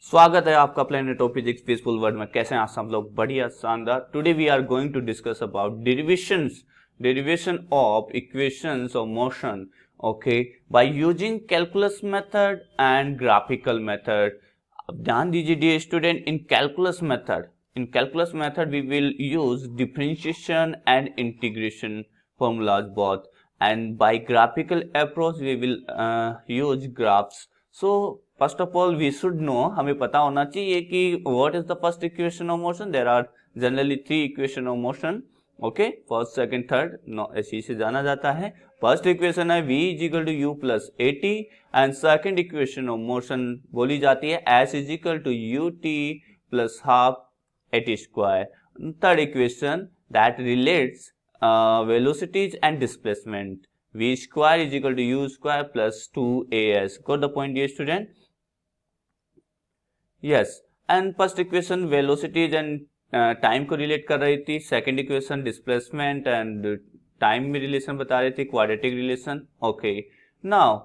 स्वागत है आपका planet of physics peaceful world में। कैसे हैं आप सब लोग? बढ़िया, शानदार। Today we are going to discuss about derivation of equations of motion, okay, by using calculus method and graphical method. अब ध्यान दीजिए dear student, in calculus method we will use differentiation and integration formulas both, and by graphical approach we will use graphs. So first of all we should know, हमें पता होना चाहिए कि what is the first equation of motion. There are generally three equation of motion, okay, first second third, no ऐसे से जाना जाता है। फर्स्ट इक्वेशन है v is equal to u plus at, and second equation of motion बोली जाती है s is equal to ut plus half at square. Third equation that relates velocities and displacement, v square is equal to u square plus 2as. Got the point, dear student? Yes. And first equation velocities and time को relate कर रही थी, second equation displacement and time में relation बता रही थी, quadratic relation. Okay, now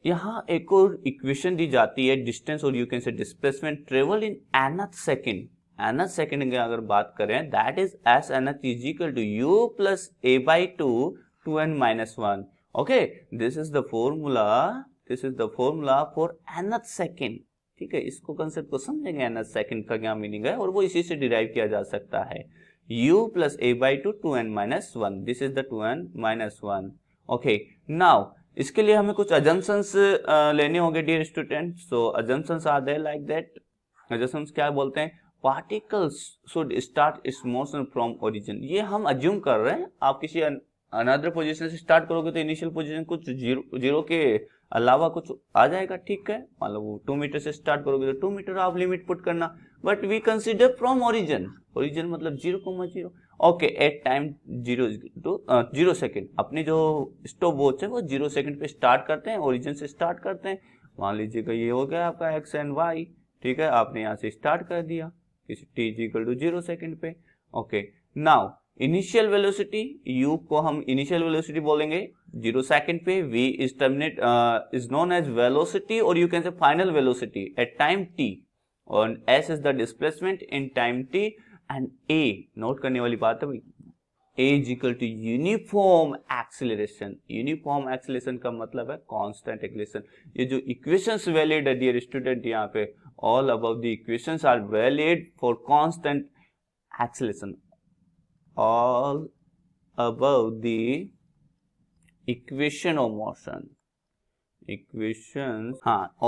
यहाँ एक और इक्वेशन दी जाती है, डिस्टेंस और you can say displacement travel in nth second. nth second की अगर बात करें, that is s nth is equal to u plus a by two 2n-1। Okay, this is the formula for nth second. ठीक है, इसको concept को समझेंगे, nth second का क्या मीनिंग है, और वो इसी से डिराइव किया जा सकता है। u plus a by two 2n-1, this is the 2n-1। Okay, now इसके लिए हमें कुछ अजम्पशंस लेने होंगे dear student. So assumptions are there like that. Assumptions क्या बोलते हैं? Particles should start its motion from origin. ये हम अज्यूम कर रहे हैं, आप किसी अनदर पोजीशन से स्टार्ट करोगे तो इनिशियल पोजीशन कुछ जीरो के अलावा कुछ आ जाएगा। ठीक है, मान लो 2 मीटर से स्टार्ट करोगे तो 2 मीटर आप लिमिट पुट करना, but we consider from origin मतलब 0,0। Okay, at time 0 second. अपनी जो स्टॉप वॉच है वो 0 सेकेंड पे स्टार्ट करते हैं, ओरिजिन से स्टार्ट करते हैं। मान लीजिएगा ये हो गया आपका एक्स एंड वाई। ठीक है, आपने यहाँ से स्टार्ट कर दिया किसी t is equal to 0 second पे। Okay, now initial velocity u को हम इनिशियल वेलोसिटी बोलेंगे 0 सेकेंड पे। v is terminate is known as velocity, और you can say final velocity at time t, और s is the displacement in time t, and a note करने वाली बात है भाई, a is equal to uniform acceleration. Uniform acceleration का मतलब है कांस्टेंट एक्सीलरेशन। ये जो इक्वेशंस वैलिड है डियर स्टूडेंट, यहाँ पे all above the equations are valid for constant acceleration. All above the equation of motion,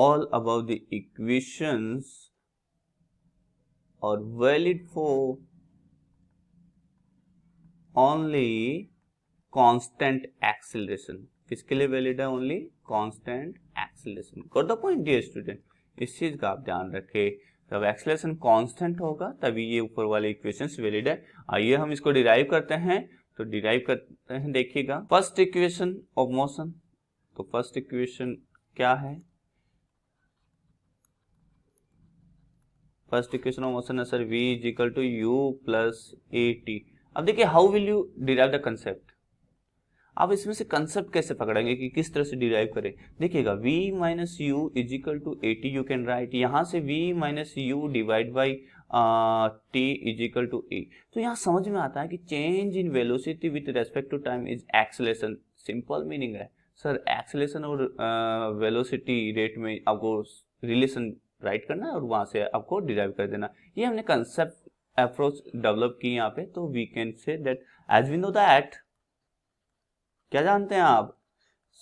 all above the equations are valid for only constant acceleration. किसके लिए valid है? Only constant acceleration. Got the point dear student? इस चीज का आप ध्यान रखें, जब एक्सीलरेशन कांस्टेंट होगा तभी ये ऊपर वाले इक्वेशंस वैलिड है। आइए हम इसको डिराइव करते हैं। तो डिराइव करते हैं, देखिएगा फर्स्ट इक्वेशन ऑफ मोशन। तो फर्स्ट इक्वेशन क्या है? फर्स्ट इक्वेशन ऑफ मोशन है sir v is equal to u plus a t. अब देखिए, how will you derive the concept. आप इसमें से कंसेप्ट कैसे पकड़ेंगे कि किस तरह से डिराइव करें? देखिएगा, v minus u is equal to a t, you can write यहाँ से v minus u divide by t is equal to a. तो यहाँ समझ में आता है कि change in velocity with respect to time is acceleration. Simple meaning है सर, एक्सेलरेशन और वेलोसिटी रेट में आपको रिलेशन राइट करना है और वहां से आपको डिराइव कर देना। ये हमने कंसेप्ट अप्रोच डेवलप की यहाँ पे। तो we can say that as we know that, क्या जानते हैं आप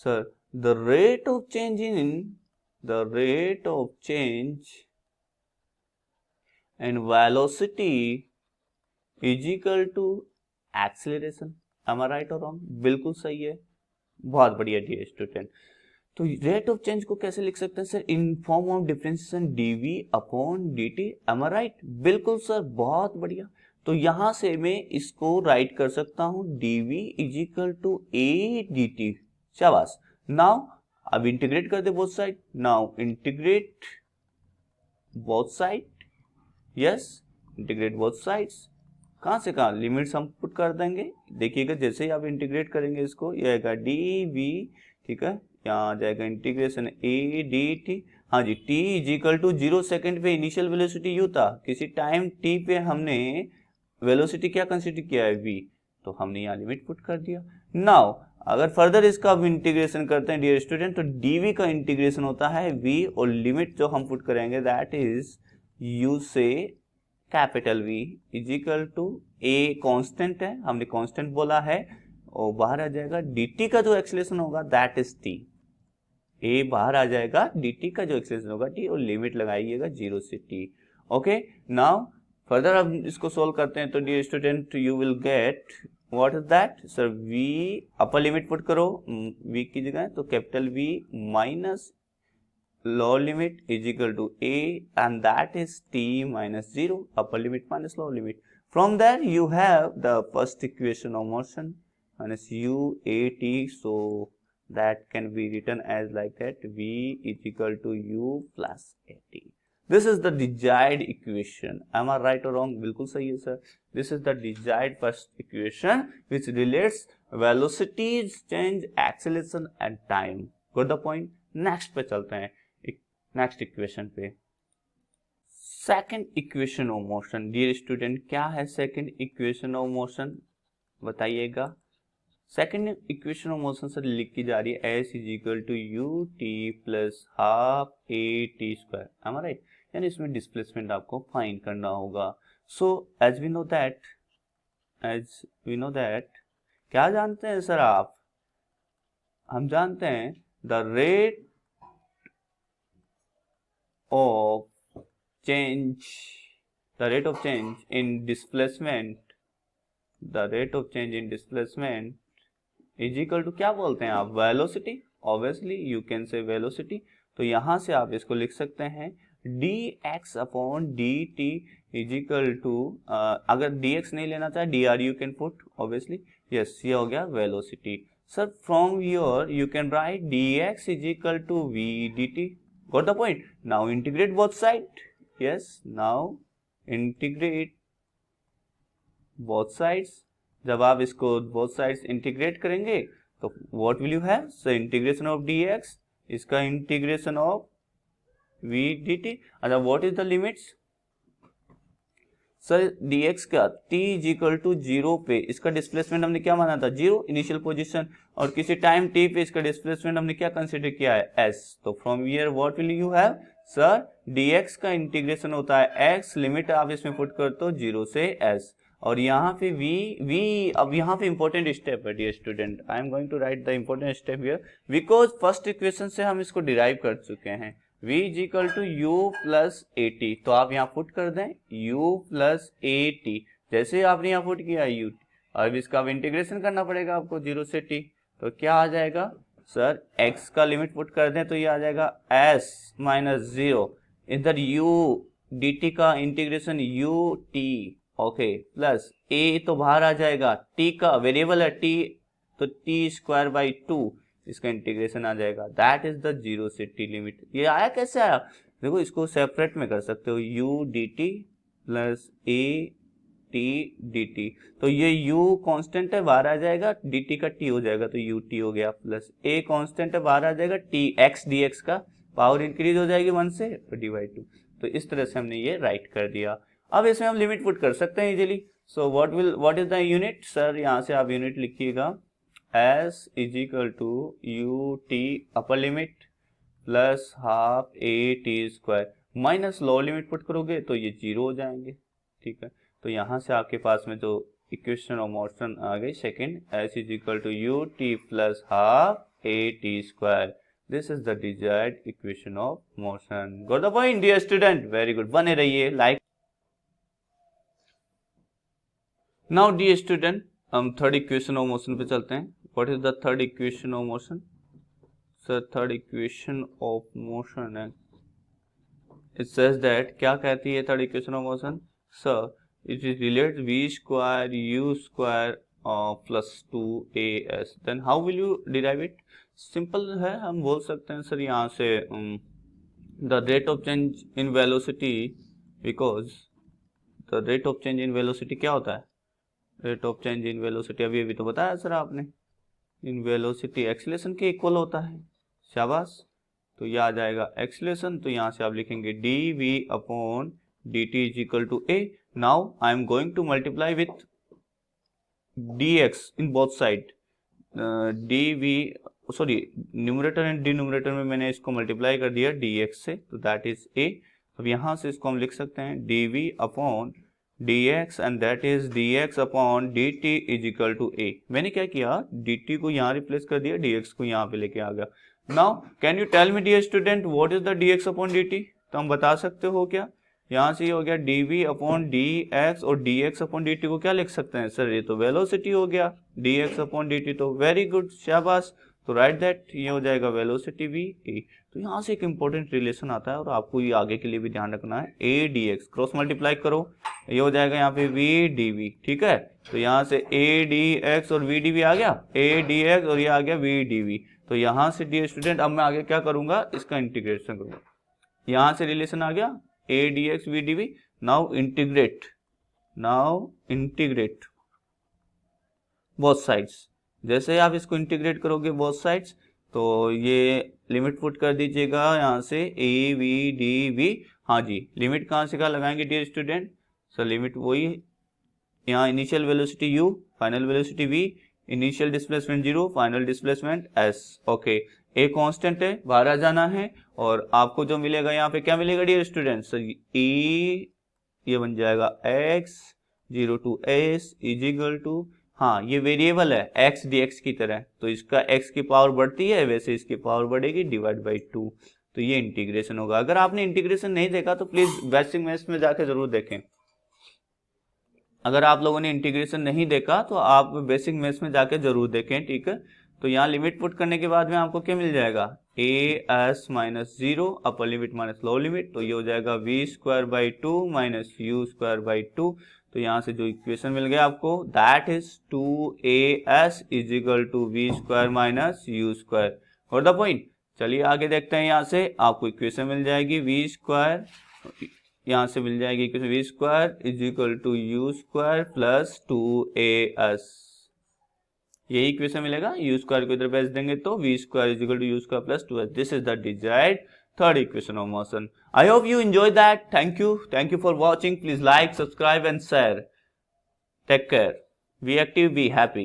sir? The rate of change in velocity is equal to acceleration. Am I right और रॉन्ग? बिल्कुल सही है, बहुत बढ़िया डियर स्टूडेंट। तो रेट ऑफ चेंज को कैसे लिख सकते हैं sir? In form of differentiation dv upon dt। Am I right? बिल्कुल सर, बहुत बढ़िया। तो यहां से मैं इसको राइट कर सकता हूं dv is equal to a dt। शाबाश। नाउ अब इंटीग्रेट कर दे both side. Now integrate both side, yes, integrate both sides. कहां से कहां? लिमिट्स हम पुट कर देंगे। देखिएगा, जैसे ही आप इंटीग्रेट करेंगे इसको, ये आएगा dv। ठीक है, यहाँ आ जाएगा इंटीग्रेशन ए डी टी। हाँ जी, t is equal to 0 second पे इनिशियल वेलोसिटी u था, किसी टाइम t पे हमने वेलोसिटी क्या कंसिडर किया है v, तो हमने यहाँ लिमिट पुट कर दिया। नाउ अगर फर्दर इसका अब इंटीग्रेशन करते हैं डियर स्टूडेंट, तो dv का इंटीग्रेशन होता है v, और लिमिट जो हम पुट करेंगे दैट इज u से capital V is equal to a constant है, हमने कांस्टेंट बोला है, और बाहर आ जाएगा dt का जो एक्सेलरेशन होगा दैट इज t, a बाहर आ जाएगा, dt का जो एक्सेलरेशन होगा t, और लिमिट लगाइएगा 0 से t। ओके, नाउ फर्दर अब इसको सोल्व करते हैं, तो dear student you will get what is that sir, v upper limit put करो v की जगह, तो capital V minus lower limit is equal to a, and that is t minus 0, upper limit minus lower limit. From there you have the first equation of motion minus u a t, so that can be written as like that, v is equal to u plus a t. This is the desired equation. Am I right or wrong? बिल्कुल सही है sir. This is the desired first equation which relates velocities, change, acceleration and time. Got the point? Next पे चलते हैं, next equation पे। Second equation of motion, dear student क्या है second equation of motion बताइएगा। सेकंड इक्वेशन ऑफ मोशन से लिखी जा रही है s is equal to u t plus half a t square, am I right, यानी इसमें डिस्प्लेसमेंट आपको फाइंड करना होगा। So as we know that क्या जानते हैं सर आप, हम जानते हैं the rate of change, the rate of change in displacement, the rate of change in displacement is equal to क्या बोलते हैं आप, velocity, obviously you can say velocity। तो यहाँ से आप इसको लिख सकते हैं dx upon dt is equal to, अगर dx नहीं लेना चाहे dr you can put obviously, yes ये हो गया velocity। Sir from here you can write dx is equal to v dt, got the point? Now integrate both sides, yes, now integrate both sides। जब आप इसको both sides integrate करेंगे तो what will you have, so integration of dx, इसका integration of v dt। अच्छा what is the limits sir, dx का t is equal to 0 पे इसका डिस्प्लेसमेंट हमने क्या माना था, 0 इनिशियल पोजीशन, और किसी टाइम t पे इसका डिस्प्लेसमेंट हमने क्या कंसीडर किया है, s। तो from here what will you have sir, dx का इंटीग्रेशन होता है x, लिमिट आप इसमें पुट कर दो 0 से s, और यहाँ पे v अब यहाँ पे इंपॉर्टेंट स्टेप है dear student, I am going to write the important step here, because first equation से हम इसको डिराइव कर चुके हैं। v is equal to u plus a t, तो आप यहाँ पुट कर दें u प्लस ए टी, जैसे आपने यहाँ पुट किया u, अब इसका इंटीग्रेशन करना पड़ेगा आपको 0 से t, तो क्या आ जाएगा सर, x का लिमिट पुट कर दें तो ये आ जाएगा s माइनस 0, इधर u dt का integration u t, okay, plus a तो बाहर आ जाएगा, t का वेरिएबल है t, तो t स्क्वायर बाई 2, इसका इंटीग्रेशन आ जाएगा, दैट इज द 0 से t लिमिट। ये आया कैसे आया, देखो इसको सेपरेट में कर सकते हो, u dt plus a t dt, तो ये u कांस्टेंट है बाहर आ जाएगा, dt का t हो जाएगा तो ut हो गया, प्लस a कांस्टेंट है बाहर आ जाएगा, t x dx का पावर इंक्रीज हो जाएगी 1 से तो डिवाइड 2, तो इस तरह से हमने ये राइट कर दिया। अब इसमें हम लिमिट पुट कर सकते हैं easily. So what is the unit sir, यहाँ से आप यूनिट लिखिएगा s is equal to u t upper limit plus half a t square, minus lower limit put करोगे तो ये 0 हो जाएंगे, ठीक है। तो यहाँ से आपके पास में जो इक्वेशन ऑफ मोशन आ गई second, s is equal to u t plus half a t square, this is the desired equation of motion. Got the point dear student, very good, बने रहिए लाइक। नाउ डियर स्टूडेंट हम third equation of motion पे चलते हैं। What is the third equation of motion sir, third equation of motion है, it says that, क्या कहती है third equation of motion sir, it is relate v square u square plus 2as, then how will you derive it, simple है, हम बोल सकते हैं sir यहाँ से the rate of change in velocity, because the rate of change in velocity क्या होता है, rate of change in velocity अभी तो बताया सर आपने, इन वेलोसिटी एक्सीलरेशन के इक्वल होता है, शाबाश। तो ये आ जाएगा एक्सीलरेशन। तो यहाँ से आप लिखेंगे dv upon dt is equal to a। Now I am going to multiply with dx in both side. dv sorry numerator and denominator में मैंने इसको मल्टीप्लाई कर दिया dx से, तो दैट इज a। अब यहाँ से इसको हम लिख सकते हैं dv upon dx and that is dx upon dt is equal to a। मैंने क्या किया, dt को यहाँ रिप्लेस कर दिया, dx को यहाँ पे लेके आ गया। Now can you tell me dear student what is the dx upon dt? तो हम बता सकते हो क्या? यहाँ से ये हो गया dv अपॉन dx और dx अपॉन dt को क्या लिख सकते हैं सर? ये तो वेलोसिटी हो गया, dx अपॉन dt। तो वेरी गुड, शाबाश। तो राइट दैट, ये हो जाएगा वेलोसिटी v a। तो यहाँ से एक इंपॉर्टेंट रिलेशन आता है और आपको ये आगे के लिए भी ध्यान रखना है। a dx क्रॉस मल्टीप्लाई करो, ये हो जाएगा यहाँ पे v dv, ठीक है। तो यहाँ से a dx और v dv आ गया, a dx और ये आ गया v dv। तो यहाँ से डियर स्टूडेंट अब मैं आगे क्या करूंगा, इसका इंटीग्रेशन करूंगा। यहाँ से रिलेशन आ गया a dx v dv। Now integrate both sides. जैसे आप इसको इंटीग्रेट करोगे बोथ साइड्स, तो ये लिमिट पुट कर दीजिएगा यहाँ से a v dv। हाँ जी, लिमिट कहाँ से कहाँ लगाएंगे डियर स्टूडेंट? सर लिमिट वही, यहाँ initial velocity u, final velocity v, initial displacement 0, final displacement s। Okay, a constant है, बाहर आ जाना है। और आपको जो मिलेगा यहाँ पे क्या मिलेगा डियर स्टूडेंट? सर e ये बन जाएगा x 0 to s is equal to, हाँ ये वेरिएबल है x dx की तरह, तो इसका x की पावर बढ़ती है, वैसे इसकी पावर बढ़ेगी डिवाइड बाई 2। तो ये इंटीग्रेशन होगा। अगर आपने इंटीग्रेशन नहीं देखा तो प्लीज बेसिक मैथ्स में जाके जरूर देखें। अगर आप लोगों ने इंटीग्रेशन नहीं देखा तो आप बेसिक मैथ्स में जाके जरूर देखें, ठीक है। तो यहाँ लिमिट पुट करने के बाद में आपको क्या मिल जाएगा? as minus 0 upper limit minus lower limit. तो ये हो जाएगा v square by 2 minus u square by 2। तो यहाँ से जो इक्वेशन मिल गया आपको, that is 2as is equal to v square minus u square. और द पॉइंट, चलिए आगे देखते हैं। यहाँ से आपको इक्वेशन मिल जाएगी v स्क्वायर, यहाँ से मिल जाएगी equation v square is equal to u square plus 2as। यही इक्वेशन मिलेगा, u स्क्वायर को इधर भेज देंगे तो v square is equal to u square plus 2s। This is the desired third equation of motion. I hope you enjoyed that. Thank you for watching. Please like, subscribe and share. Take care. Be active, be happy.